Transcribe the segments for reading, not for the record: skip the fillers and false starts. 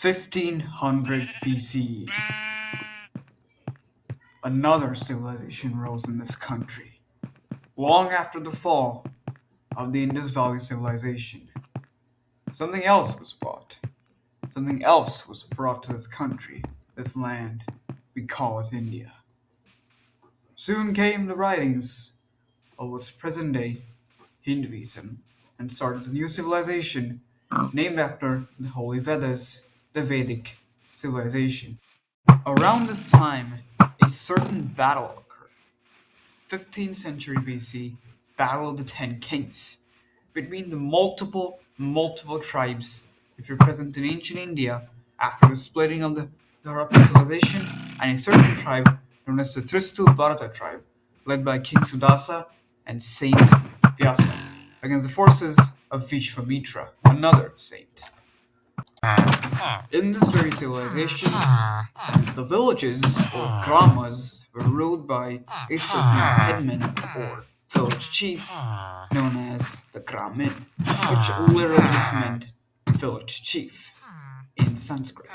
1500 BCE, another civilization rose in this country. Long after the fall of the Indus Valley civilization, something else was brought. Something else was brought to this country, this land we call as India. Soon came the writings of what's present day Hinduism and started the new civilization named after the Holy Vedas, the Vedic civilization. Around this time, a certain battle occurred. 15th century BC, Battle of the Ten Kings, between the multiple tribes which were present in ancient India after the splitting of the Harappan civilization, and a certain tribe known as the Tristu Bharata tribe, led by King Sudasa and Saint Vyasa, against the forces of Vishwamitra, another saint. In this very civilization, the villages or gramas were ruled by a certain headman or village chief known as the Gramin, which literally just meant village chief in Sanskrit.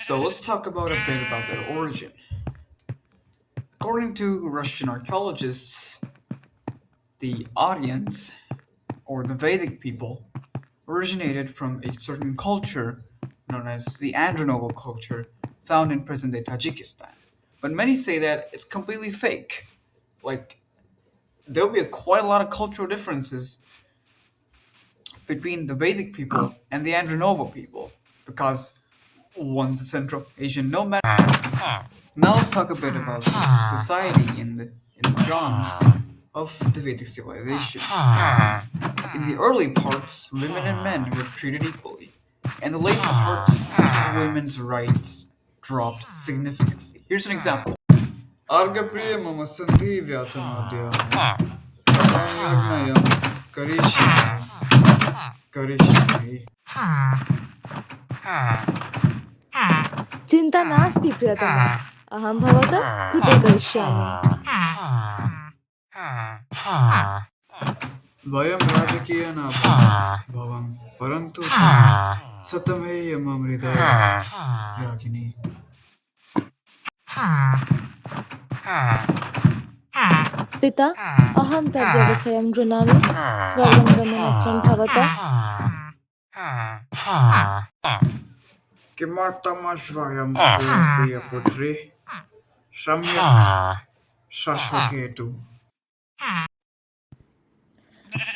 So let's talk about a bit about their origin. According to Russian archaeologists, the Aryans, or the Vedic people, originated from a certain culture known as the Andronovo culture found in present-day Tajikistan. But many say that it's completely fake. Like, there'll be quite a lot of cultural differences between the Vedic people and the Andronovo people, because one's a Central Asian nomad. Now let's talk a bit about society in the grounds of the Vedic civilization. In the early parts, women and men were treated equally. In the later parts, women's rights dropped significantly. Here's an example. Argapriya mama sandhi vyatamadya Paranirnayam karishmi चिंता नास्ति प्रियतमा अहं भवतः कृते करिष्यामि Vayam rajakya na bhavam parantu satameyam amridaya ragini. पिता अहं तद्व्यवसायं गृह्णामि स्वर्गं गमनत्रं भवतः Kimartamashvayam priya putri samyak shashvaketu.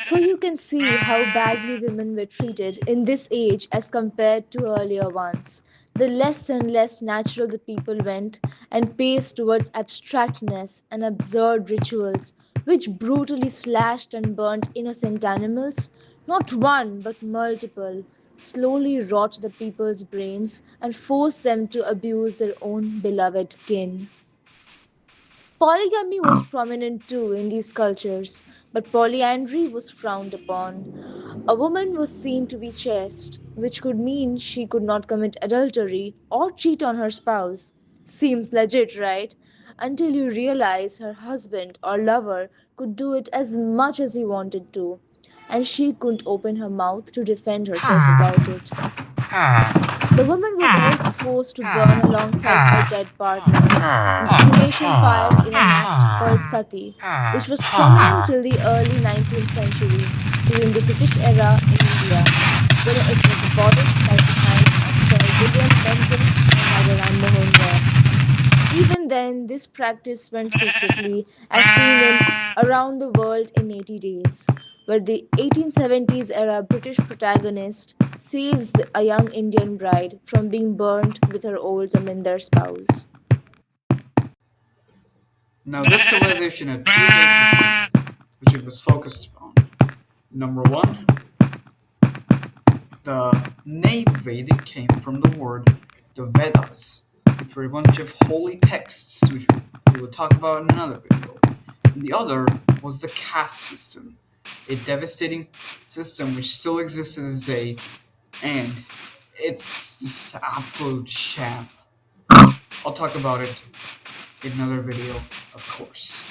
So you can see how badly women were treated in this age as compared to earlier ones. The less and less natural the people went and paced towards abstractness and absurd rituals, which brutally slashed and burnt innocent animals, not one but multiple, slowly rot the people's brains and forced them to abuse their own beloved kin. Polygamy was prominent too in these cultures, but polyandry was frowned upon. A woman was seen to be chaste, which could mean she could not commit adultery or cheat on her spouse. Seems legit, right? Until you realize her husband or lover could do it as much as he wanted to, and she couldn't open her mouth to defend herself about it. The woman was also forced to burn alongside her dead partner in the cremation pyre in an act called sati, which was prominent till the early 19th century during the British era in India, when it was abolished by the hand of Sir William Benjamin and Raja Ram Mohan Roy. Even then, this practice went secretly, as seen in Around the World in 80 Days, where the 1870s era British protagonist saves a young Indian bride from being burnt with her old Zamindar spouse. Now this civilization had two bases which it was focused on. Number one, the name Vedic came from the word the Vedas, which were a bunch of holy texts which we will talk about in another video. And the other was the caste system, a devastating system which still exists to this day, and it's just an absolute sham. I'll talk about it in another video, of course.